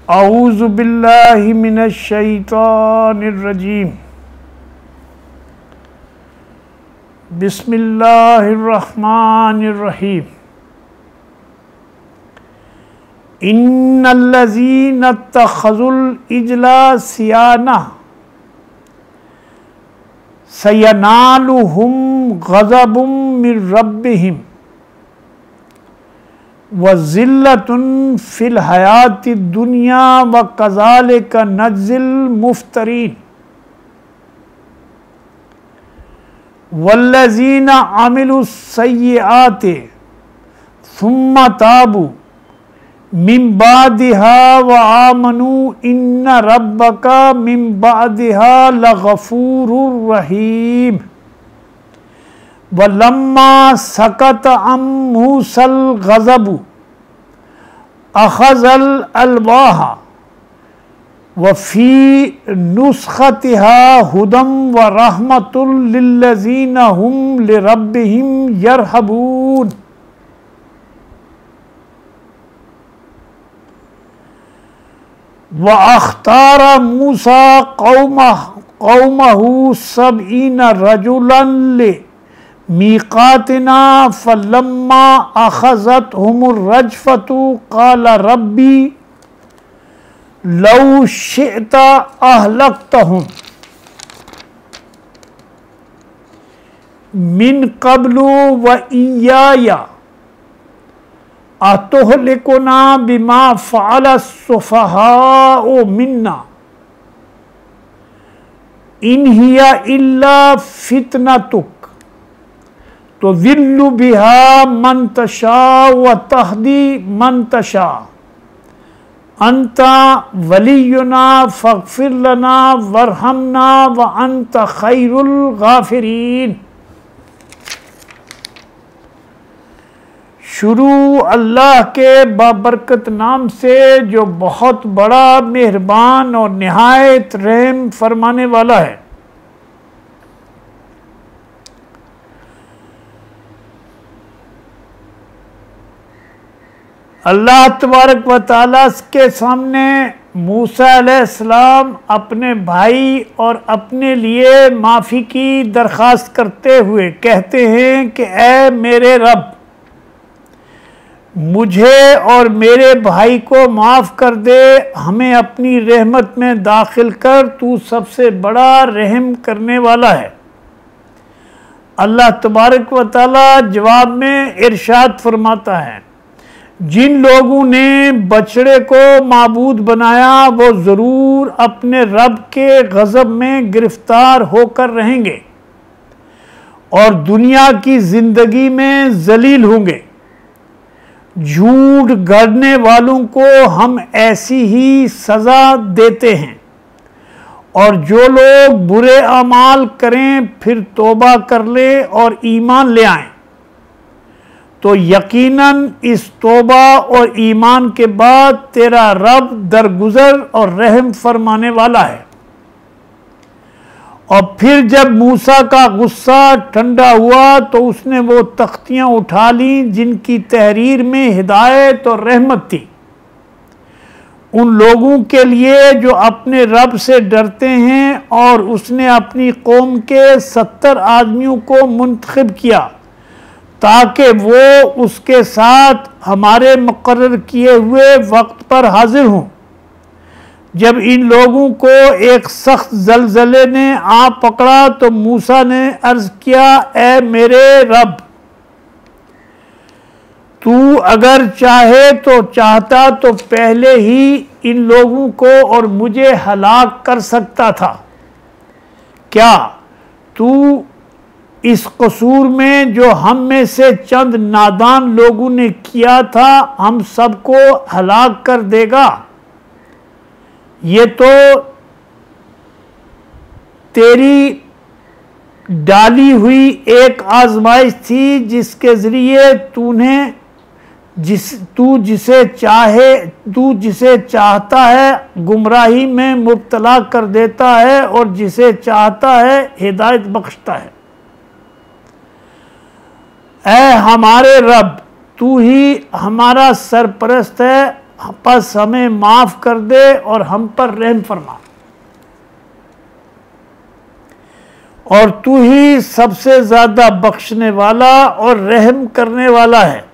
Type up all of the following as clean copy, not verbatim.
औज़ु बिल्लाहि मिनश शैतानिर रजीम। बिस्मिल्लाहिर रहमानिर रहीम। इन्नल्लज़ीना इत्तख़ज़ुल इजला सियाना सयनालुहुम ग़ज़बुम मिर रब्बिहिम व ज़िल्लतुन फ़िल हयातिद दुनिया व कज़ालिका नज्ज़िल मुफ़्तरीन। वल्लज़ीना अमिलुस सय्यिआति सुम्मा ताबू मिन बादिहा व आमनू इन्ना रब्बका मिन बादिहा लग़फ़ूरुर रहीम। वलम्मा सकत अम मूसल ग़ज़बु अख़ज़ल अलवाहा व फ़ी नुस्ख़तिहा हुदम व रहमतुल लिल्लज़ीना हुम लिरब्बिहिम यरहबून। व अख़्तारा मूसा क़ौमहु सबईना रजुलन मीक़ातिना फ़लम्मा अख़ज़तहुमुर रजफ़तु क़ाल रब्बी लौ शिअत अहलक्तहुम मिन क़ब्लु व इय्याया अतुहलिकुना बिमा फ़अलस सुफ़हाउ मिन्ना इन हिया इल्ला फ़ितनतुक तुज़िल्लु बिहा मन तशा व तहदी मन तशा अंता वलियुना फ़ग़फ़िर लना वरहमना व अंत खैरुल गाफ़िरीन। शुरू अल्लाह के बाबरकत नाम से जो बहुत बड़ा मेहरबान और निहायत रहम फरमाने वाला है। अल्लाह तबारक व तआला के सामने मूसा अलैहिस्सलाम अपने भाई और अपने लिए माफ़ी की दरख्वास्त करते हुए कहते हैं कि ऐ मेरे रब, मुझे और मेरे भाई को माफ़ कर दे, हमें अपनी रहमत में दाखिल कर, तू सबसे बड़ा रहम करने वाला है। अल्लाह तबारक व तआला जवाब में इरशाद फरमाता है, जिन लोगों ने बछड़े को माबूद बनाया वो ज़रूर अपने रब के गज़ब में गिरफ्तार होकर रहेंगे और दुनिया की ज़िंदगी में ज़लील होंगे। झूठ गढ़ने वालों को हम ऐसी ही सज़ा देते हैं और जो लोग बुरे अमाल करें फिर तौबा कर ले और ईमान ले आएं तो यकीनन इस तौबा और ईमान के बाद तेरा रब दरगुजर और रहम फरमाने वाला है। और फिर जब मूसा का गुस्सा ठंडा हुआ तो उसने वो तख्तियाँ उठा लीं जिनकी तहरीर में हिदायत और रहमत थी उन लोगों के लिए जो अपने रब से डरते हैं, और उसने अपनी कौम के 70 आदमियों को मुंतखब किया ताकि वो उसके साथ हमारे मुकर्रर किए हुए वक्त पर हाजिर हों। जब इन लोगों को एक सख्त ज़लज़ले ने आ पकड़ा तो मूसा ने अर्ज़ किया, ऐ मेरे रब, तू अगर चाहे तो चाहता तो पहले ही इन लोगों को और मुझे हलाक कर सकता था। क्या तू इस कसूर में जो हम में से चंद नादान लोगों ने किया था हम सबको हलाक कर देगा? ये तो तेरी डाली हुई एक आजमाइश थी जिसके ज़रिए तू जिसे चाहता है गुमराही में मुब्तला कर देता है और जिसे चाहता है हिदायत बख्शता है। ऐ हमारे रब, तू ही हमारा सरपरस्त है बस हमें माफ कर दे और हम पर रहम फरमा, और तू ही सबसे ज्यादा बख्शने वाला और रहम करने वाला है।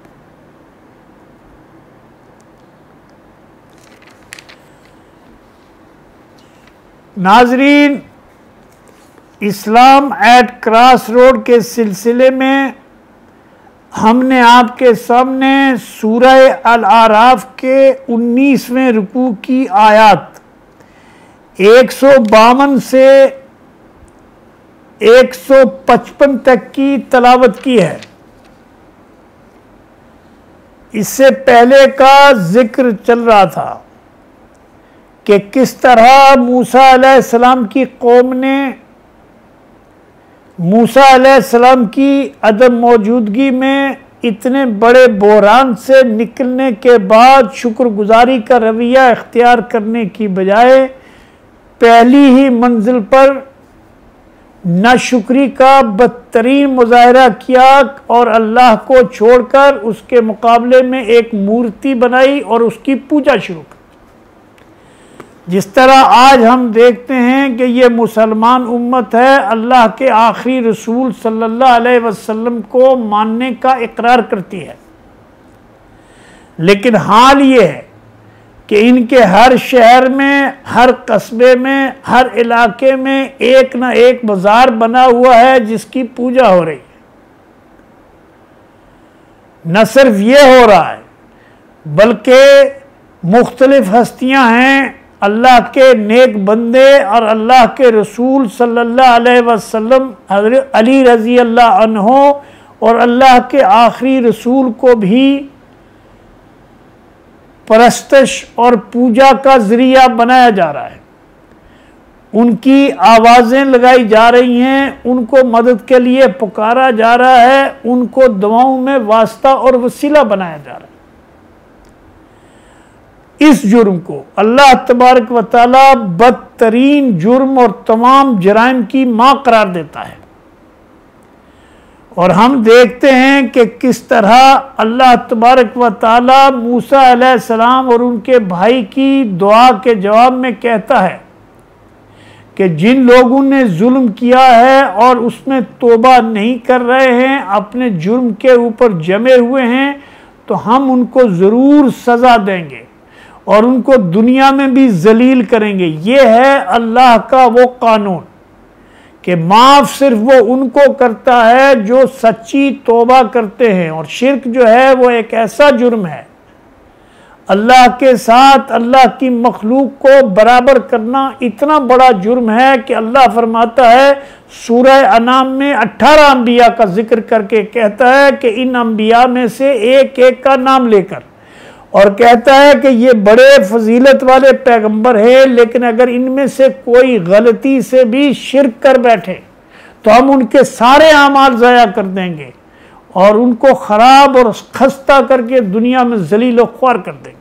नाजरीन, इस्लाम एट क्रॉस रोड के सिलसिले में हमने आपके सामने सूरह अल आराफ के 19वें रुकू की आयत 152 से 155 तक की तलावत की है। इससे पहले का जिक्र चल रहा था कि किस तरह मूसा अलैहिस्सलाम की कौम ने मूसा अलैहिस्सलाम की अदम मौजूदगी में इतने बड़े बहरान से निकलने के बाद शुक्रगुजारी का रवैया इख्तियार करने की बजाय पहली ही मंजिल पर नाशुक्री का बदतरीन मुजाहरा किया और अल्लाह को छोड़कर उसके मुकाबले में एक मूर्ति बनाई और उसकी पूजा शुरू की। जिस तरह आज हम देखते हैं कि ये मुसलमान उम्मत है, अल्लाह के आखिरी रसूल सल्लल्लाहु अलैहि वसल्लम को मानने का इकरार करती है, लेकिन हाल ये है कि इनके हर शहर में, हर कस्बे में, हर इलाके में एक ना एक बाजार बना हुआ है जिसकी पूजा हो रही है। न सिर्फ ये हो रहा है बल्कि मुख्तलिफ हस्तियां हैं, अल्लाह के नेक बंदे और अल्लाह के रसूल सल्लल्लाहु अलैहि वसल्लम हज़रत अली रज़ी अल्लाह अन्हो और अल्लाह के आखिरी रसूल को भी परस्तश और पूजा का जरिया बनाया जा रहा है। उनकी आवाज़ें लगाई जा रही हैं, उनको मदद के लिए पुकारा जा रहा है, उनको दुआओं में वास्ता और वसीला बनाया जा रहा है। इस जुर्म को अल्लाह तबारक व तआला बदतरीन जुर्म और तमाम जराइम की मां करार देता है। और हम देखते हैं कि किस तरह अल्लाह तबारक व तआला मूसा अलैहिस्सलाम और उनके भाई की दुआ के जवाब में कहता है कि जिन लोगों ने जुल्म किया है और उसमें तौबा नहीं कर रहे हैं, अपने जुर्म के ऊपर जमे हुए हैं, तो हम उनको ज़रूर सज़ा देंगे और उनको दुनिया में भी जलील करेंगे। ये है अल्लाह का वो कानून कि माफ़ सिर्फ वो उनको करता है जो सच्ची तौबा करते हैं। और शिर्क जो है वो एक ऐसा जुर्म है, अल्लाह के साथ अल्लाह की मखलूक को बराबर करना इतना बड़ा जुर्म है कि अल्लाह फरमाता है सूरह अनाम में 18 अंबिया का जिक्र करके कहता है कि इन अंबिया में से एक एक का नाम लेकर, और कहता है कि ये बड़े फजीलत वाले पैगंबर हैं, लेकिन अगर इनमें से कोई गलती से भी शिर्क कर बैठे तो हम उनके सारे आमाल ज़ाया कर देंगे और उनको ख़राब और खस्ता करके दुनिया में जलील व ख्वार कर देंगे।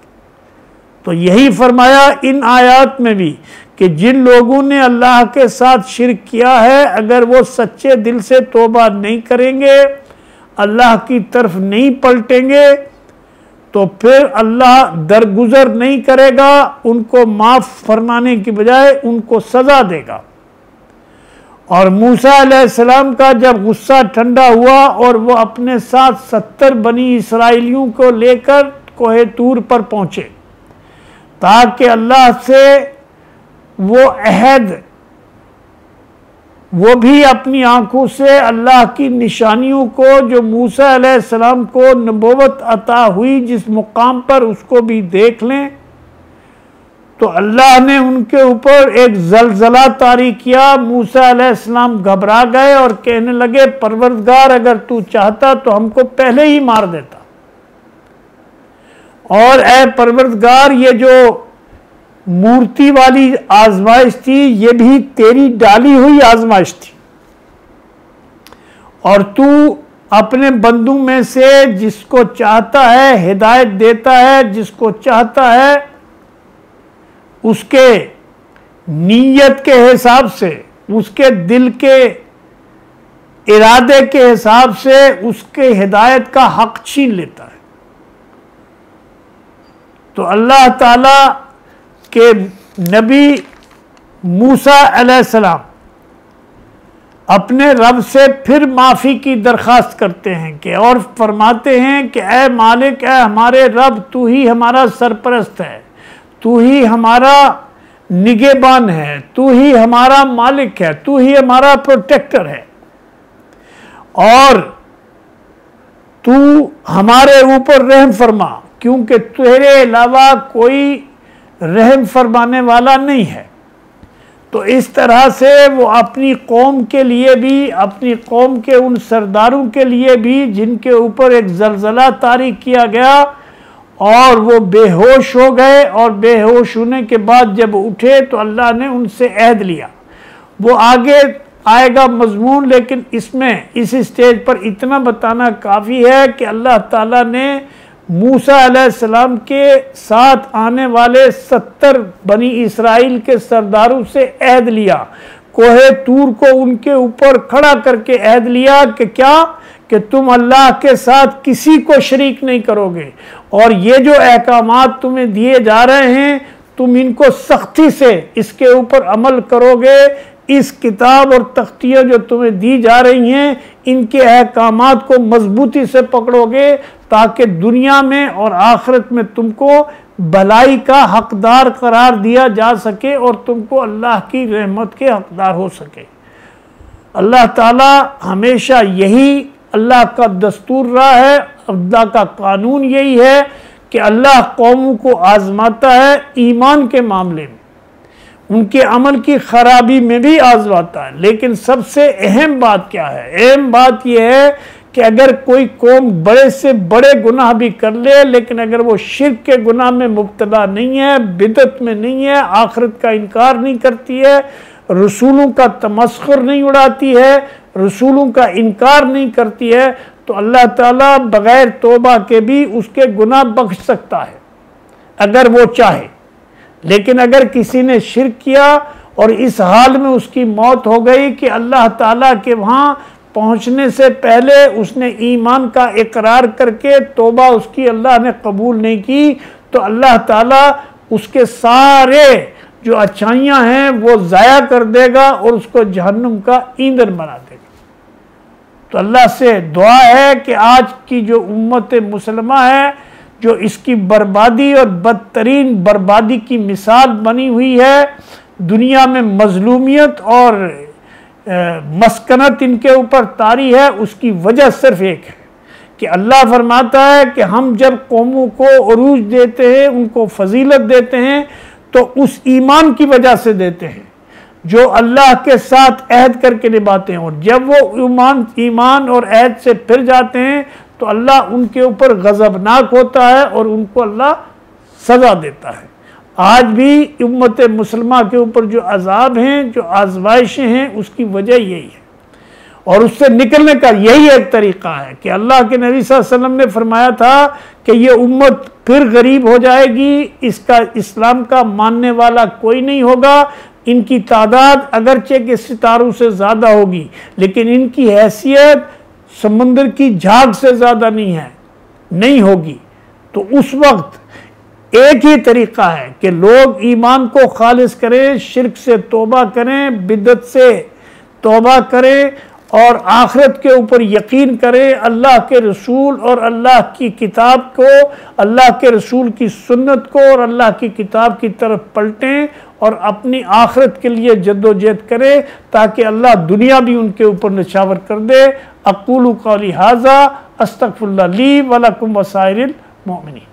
तो यही फरमाया इन आयात में भी कि जिन लोगों ने अल्लाह के साथ शिर्क किया है, अगर वो सच्चे दिल से तौबा नहीं करेंगे, अल्लाह की तरफ नहीं पलटेंगे, तो फिर अल्लाह दरगुजर नहीं करेगा, उनको माफ़ फरमाने की बजाय उनको सज़ा देगा। और मूसा अलैहिस्सलाम का जब गुस्सा ठंडा हुआ और वो अपने साथ 70 बनी इसराइलियों को लेकर कोहे तूर पर पहुंचे ताकि अल्लाह से वो अहद, वो भी अपनी आंखों से अल्लाह की निशानियों को जो मूसा अलैहिस्सलाम को नबूवत अता हुई जिस मुकाम पर, उसको भी देख लें, तो अल्लाह ने उनके ऊपर एक जलजला तारी किया। मूसा अलैहिस्सलाम घबरा गए और कहने लगे, परवरदिगार अगर तू चाहता तो हमको पहले ही मार देता, और ए परवरदिगार ये जो मूर्ति वाली आजमाइश थी ये भी तेरी डाली हुई आजमाइश थी, और तू अपने बंदों में से जिसको चाहता है हिदायत देता है, जिसको चाहता है उसके नीयत के हिसाब से, उसके दिल के इरादे के हिसाब से उसके हिदायत का हक छीन लेता है। तो अल्लाह ताला के नबी मूसा अलैहिस्सलाम अपने रब से फिर माफ़ी की दरख्वास्त करते हैं कि और फरमाते हैं कि ए मालिक, ए हमारे रब, तू ही हमारा सरपरस्त है, तू ही हमारा निगहबान है, तू ही हमारा मालिक है, तू ही हमारा प्रोटेक्टर है, और तू हमारे ऊपर रहम फरमा, क्योंकि तेरे अलावा कोई रहम फरमाने वाला नहीं है। तो इस तरह से वो अपनी कौम के लिए भी, अपनी कौम के उन सरदारों के लिए भी जिनके ऊपर एक ज़लज़ला तारी किया गया और वो बेहोश हो गए, और बेहोश होने के बाद जब उठे तो अल्लाह ने उनसे अहद लिया। वो आगे आएगा मजमून, लेकिन इसमें इस स्टेज पर इतना बताना काफ़ी है कि अल्लाह ताला ने मूसा अलैहिस्सलाम के साथ आने वाले 70 बनी इसराइल के सरदारों से अहद लिया, कोहे तूर को उनके ऊपर खड़ा करके अहद लिया कि क्या, कि तुम अल्लाह के साथ किसी को शरीक नहीं करोगे, और ये जो अहकामात तुम्हें दिए जा रहे हैं तुम इनको सख्ती से इसके ऊपर अमल करोगे। इस किताब और तख्तियाँ जो तुम्हें दी जा रही हैं इनके अहकामात को मजबूती से पकड़ोगे, ताकि दुनिया में और आखिरत में तुमको भलाई का हकदार करार दिया जा सके और तुमको अल्लाह की रहमत के हकदार हो सके। अल्लाह ताला हमेशा यही अल्लाह का दस्तूर रहा है, अल्लाह का कानून यही है कि अल्लाह कौमों को आजमाता है ईमान के मामले में, उनके अमल की खराबी में भी आजमाता है। लेकिन सबसे अहम बात क्या है? अहम बात यह है कि अगर कोई कौम बड़े से बड़े गुनाह भी कर ले, लेकिन अगर वो शिर्क के गुनाह में मुब्तला नहीं है, बिदअत में नहीं है, आखिरत का इनकार नहीं करती है, रसूलों का तमस्खुर नहीं उड़ाती है, रसूलों का इनकार नहीं करती है, तो अल्लाह ताला बगैर तौबा के भी उसके गुनाह बख्श सकता है अगर वो चाहे। लेकिन अगर किसी ने शिर्क किया और इस हाल में उसकी मौत हो गई कि अल्लाह ताला के वहाँ पहुँचने से पहले उसने ईमान का इकरार करके तौबा उसकी अल्लाह ने कबूल नहीं की, तो अल्लाह ताला उसके सारे जो अच्छाइयाँ हैं वो ज़ाया कर देगा और उसको जहन्नुम का ईंधन बना देगा। तो अल्लाह से दुआ है कि आज की जो उम्मत मुसलमा है, जो इसकी बर्बादी और बदतरीन बर्बादी की मिसाल बनी हुई है, दुनिया में मजलूमियत और मस्कनत इनके ऊपर तारी है, उसकी वजह सिर्फ एक है कि अल्लाह फरमाता है कि हम जब कौमों को उरूज देते हैं, उनको फजीलत देते हैं, तो उस ईमान की वजह से देते हैं जो अल्लाह के साथ अहद करके निभाते हैं। और जब वो ईमान और अहद से फिर जाते हैं तो अल्लाह उनके ऊपर गज़बनाक होता है और उनको अल्लाह सज़ा देता है। आज भी उम्मत मुसलमा के ऊपर जो अजाब हैं, जो आजमाइशें हैं, उसकी वजह यही है, और उससे निकलने का यही एक तरीक़ा है कि अल्लाह के नबी सल्लल्लाहु अलैहि वसल्लम ने फरमाया था कि ये उम्मत फिर गरीब हो जाएगी, इसका इस्लाम का मानने वाला कोई नहीं होगा, इनकी तादाद अगरचे के सितारों से ज़्यादा होगी, लेकिन इनकी हैसियत समुंदर की झाग से ज़्यादा नहीं होगी। तो उस वक्त एक ही तरीक़ा है कि लोग ईमान को खालिस करें, शिर्क से तौबा करें, बिदअत से तौबा करें और आखिरत के ऊपर यकीन करें, अल्लाह के रसूल और अल्लाह की किताब को, अल्लाह के रसूल की सुन्नत को और अल्लाह की किताब की तरफ पलटें और अपनी आखिरत के लिए जद्दोजहद करें, ताकि अल्लाह दुनिया भी उनके ऊपर निछावर कर दे। अक़ूलु क़ौली हाज़ा अस्तग़फ़िरुल्लाह ली व लकुम व साइरिल मोमिनीन।